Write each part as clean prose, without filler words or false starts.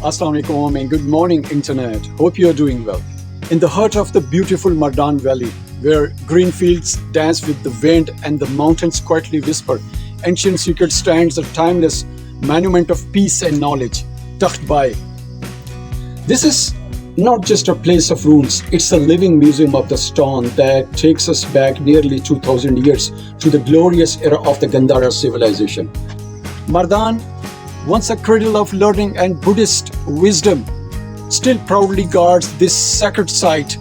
Assalamu alaikum and good morning, Internet. Hope you are doing well. In the heart of the beautiful Mardan Valley, where green fields dance with the wind and the mountains quietly whisper, ancient secret stands a timeless monument of peace and knowledge, Takht-i-Bahi. This is not just a place of ruins, it's a living museum of the stone that takes us back nearly 2000 years to the glorious era of the Gandhara civilization. Mardan, once a cradle of learning and Buddhist wisdom, still proudly guards this sacred site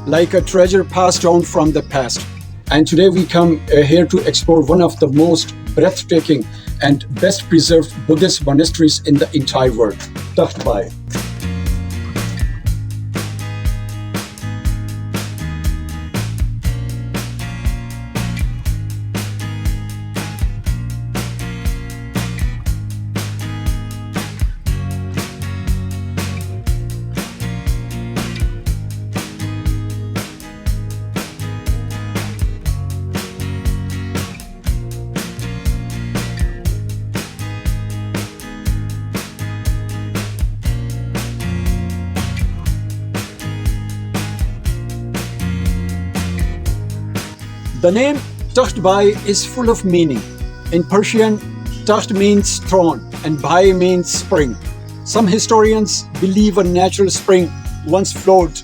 like a treasure passed down from the past. And today we come here to explore one of the most breathtaking and best preserved Buddhist monasteries in the entire world, Takht-i-Bahi. The name Takht-i-Bahi is full of meaning. In Persian, Takht means throne and Bahi means spring. Some historians believe a natural spring once flowed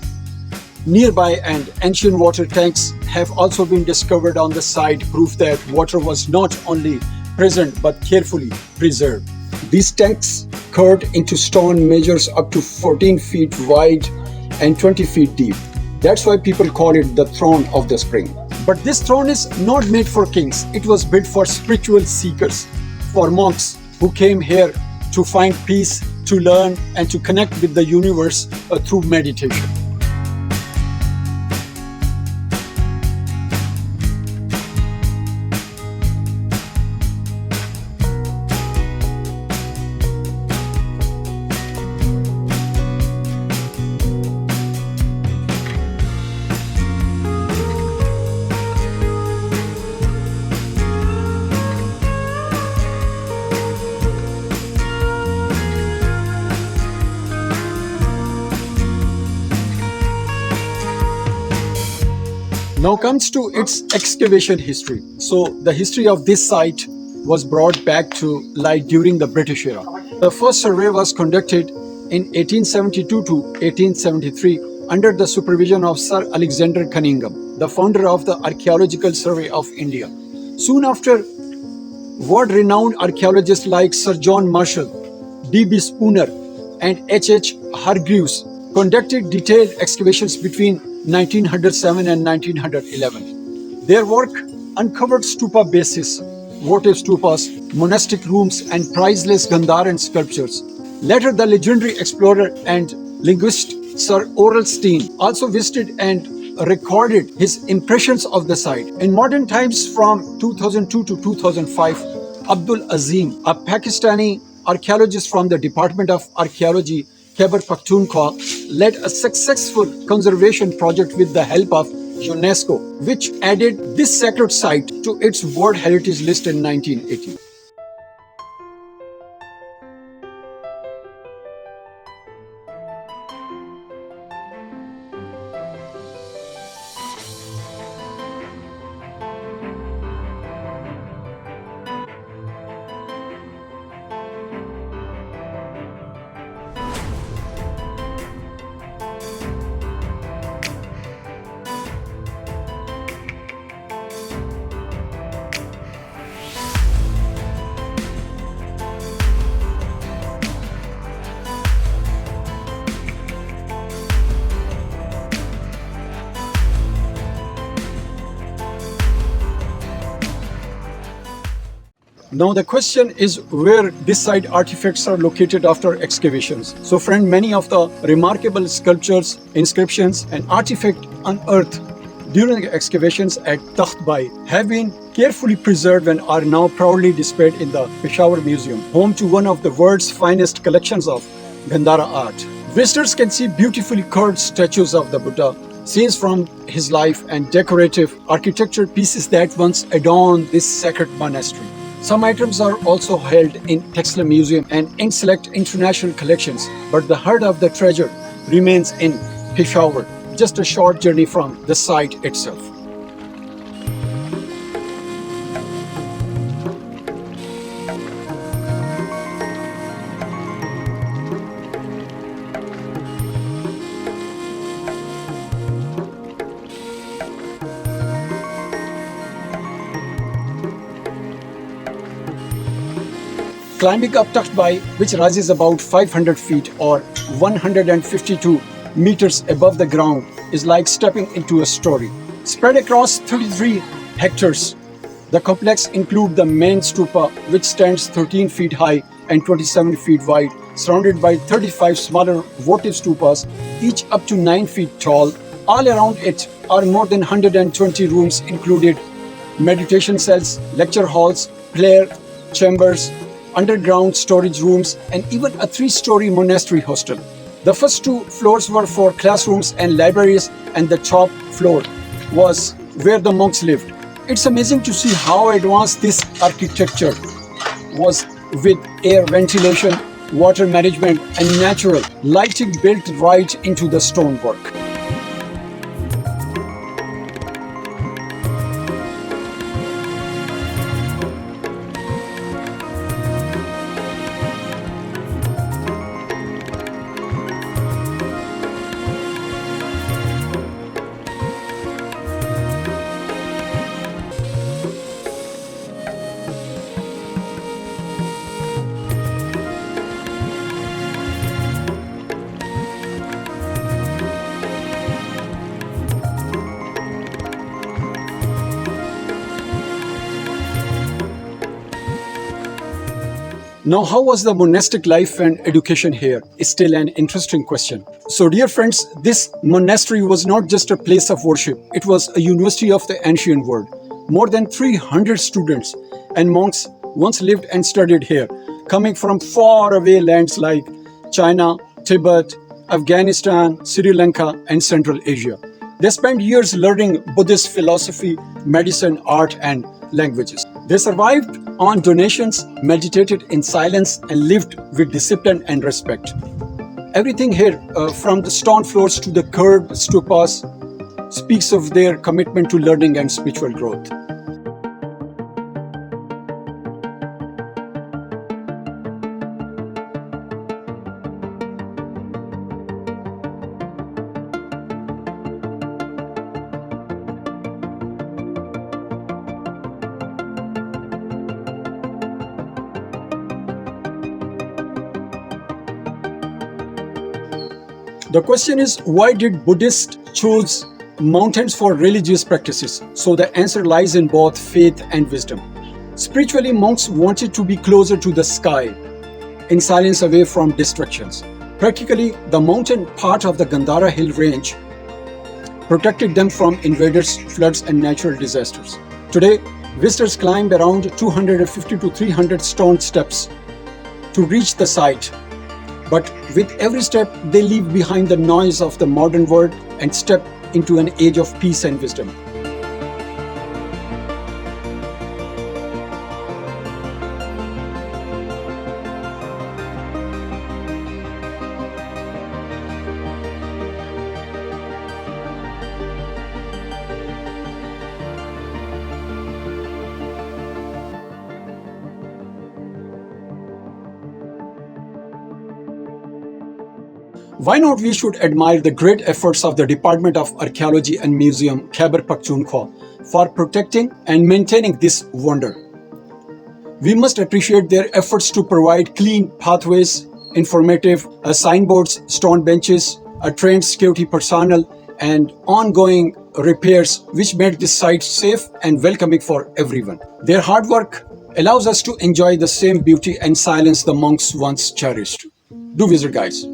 nearby and ancient water tanks have also been discovered on the site, proof that water was not only present but carefully preserved. These tanks carved into stone measures up to 14 feet wide and 20 feet deep. That's why people call it the throne of the spring. But this throne is not made for kings. It was built for spiritual seekers, for monks who came here to find peace, to learn, and to connect with the universe through meditation. Now comes to its excavation history. So the history of this site was brought back to light during the British era. The first survey was conducted in 1872 to 1873 under the supervision of Sir Alexander Cunningham, the founder of the Archaeological Survey of India. Soon after, world-renowned archaeologists like Sir John Marshall, D.B. Spooner, and H.H. Hargreaves conducted detailed excavations between 1907 and 1911. Their work uncovered stupa bases, votive stupas, monastic rooms, and priceless Gandharan sculptures. Later, the legendary explorer and linguist Sir Orelstein also visited and recorded his impressions of the site. In modern times, from 2002 to 2005, Abdul Azim, a Pakistani archaeologist from the Department of Archaeology, Khyber Pakhtunkhwa, led a successful conservation project with the help of UNESCO, which added this sacred site to its World Heritage List in 1980. Now the question is where this site artifacts are located after excavations. So friend, many of the remarkable sculptures, inscriptions and artifacts unearthed during excavations at Takht-i-Bahi have been carefully preserved and are now proudly displayed in the Peshawar Museum, home to one of the world's finest collections of Gandhara art. Visitors can see beautifully carved statues of the Buddha, scenes from his life and decorative architecture pieces that once adorned this sacred monastery. Some items are also held in Textile Museum and in select international collections, but the heart of the treasure remains in Peshawar, just a short journey from the site itself. Climbing up Takht-i-Bahi, which rises about 500 feet or 152 meters above the ground, is like stepping into a story. Spread across 33 hectares, the complex includes the main stupa, which stands 13 feet high and 27 feet wide, surrounded by 35 smaller votive stupas, each up to 9 feet tall. All around it are more than 120 rooms, included meditation cells, lecture halls, prayer chambers, underground storage rooms, and even a 3-story monastery hostel. The first 2 floors were for classrooms and libraries, and the top floor was where the monks lived. It's amazing to see how advanced this architecture was, with air ventilation, water management, and natural lighting built right into the stonework. Now, how was the monastic life and education here? Is still an interesting question. So, dear friends, this monastery was not just a place of worship, it was a university of the ancient world. More than 300 students and monks once lived and studied here, coming from far away lands like China, Tibet, Afghanistan, Sri Lanka, and Central Asia. They spent years learning Buddhist philosophy, medicine, art, and languages. They survived on donations, meditated in silence, and lived with discipline and respect. Everything here, from the stone floors to the curved stupas, speaks of their commitment to learning and spiritual growth. The question is, why did Buddhists choose mountains for religious practices? So the answer lies in both faith and wisdom. Spiritually, monks wanted to be closer to the sky, in silence away from distractions. Practically, the mountain part of the Gandhara hill range protected them from invaders, floods, and natural disasters. Today, visitors climb around 250 to 300 stone steps to reach the site. But with every step, they leave behind the noise of the modern world and step into an age of peace and wisdom. Why not we should admire the great efforts of the Department of Archaeology and Museum, Khyber Pakhtunkhwa, for protecting and maintaining this wonder. We must appreciate their efforts to provide clean pathways, informative signboards, stone benches, a trained security personnel, and ongoing repairs which made this site safe and welcoming for everyone. Their hard work allows us to enjoy the same beauty and silence the monks once cherished. Do visit, guys.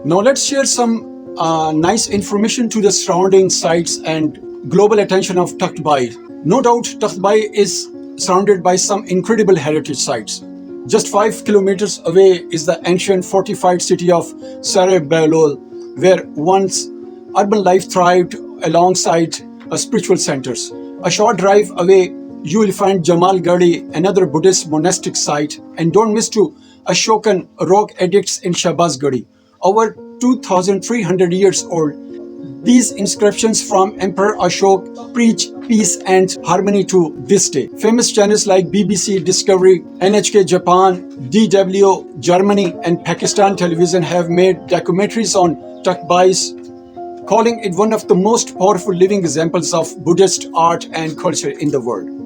Now let's share some nice information to the surrounding sites and global attention of Takht-i-Bahi. No doubt, Takht-i-Bahi is surrounded by some incredible heritage sites. Just 5 kilometers away is the ancient fortified city of Khyber, where once urban life thrived alongside spiritual centers. A short drive away, you will find Jamal Gadi, another Buddhist monastic site, and don't miss to Ashokan rock edicts in Shahbaz Gadi, over 2,300 years old. These inscriptions from Emperor Ashok preach peace and harmony to this day. Famous channels like BBC Discovery, NHK Japan, DW Germany, and Pakistan television have made documentaries on Takht-i-Bahi, calling it one of the most powerful living examples of Buddhist art and culture in the world.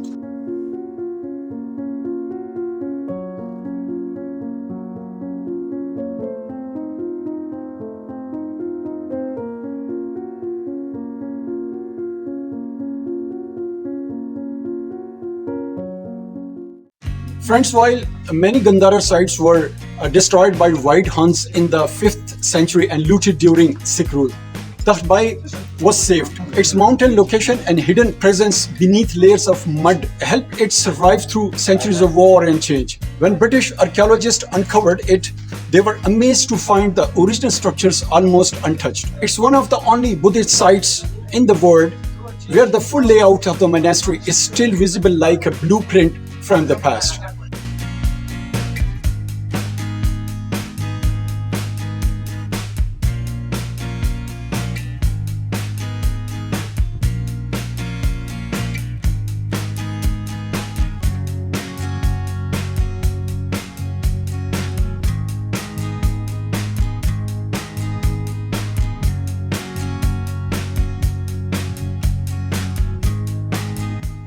Friends, while many Gandhara sites were destroyed by White Huns in the 5th century and looted during Sikh rule, Takht-i-Bahi was saved. Its mountain location and hidden presence beneath layers of mud helped it survive through centuries of war and change. When British archaeologists uncovered it, they were amazed to find the original structures almost untouched. It's one of the only Buddhist sites in the world where the full layout of the monastery is still visible like a blueprint from the past.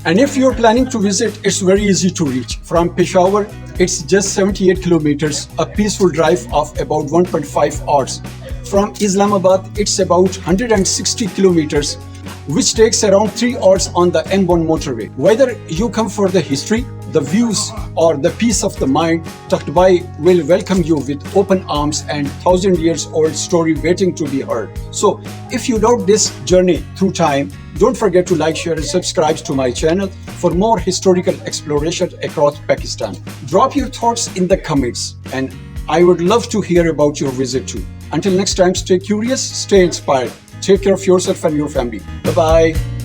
And if you're planning to visit, it's very easy to reach. From Peshawar, it's just 78 kilometers, a peaceful drive of about 1.5 hours. From Islamabad, it's about 160 kilometers, which takes around 3 hours on the M1 motorway. Whether you come for the history, the views, or the peace of the mind, Takht-i-Bahi will welcome you with open arms and 1,000-year-old story waiting to be heard. So, if you love this journey through time, don't forget to like, share, and subscribe to my channel for more historical exploration across Pakistan. Drop your thoughts in the comments, and I would love to hear about your visit too. Until next time, stay curious, stay inspired. Take care of yourself and your family. Bye-bye.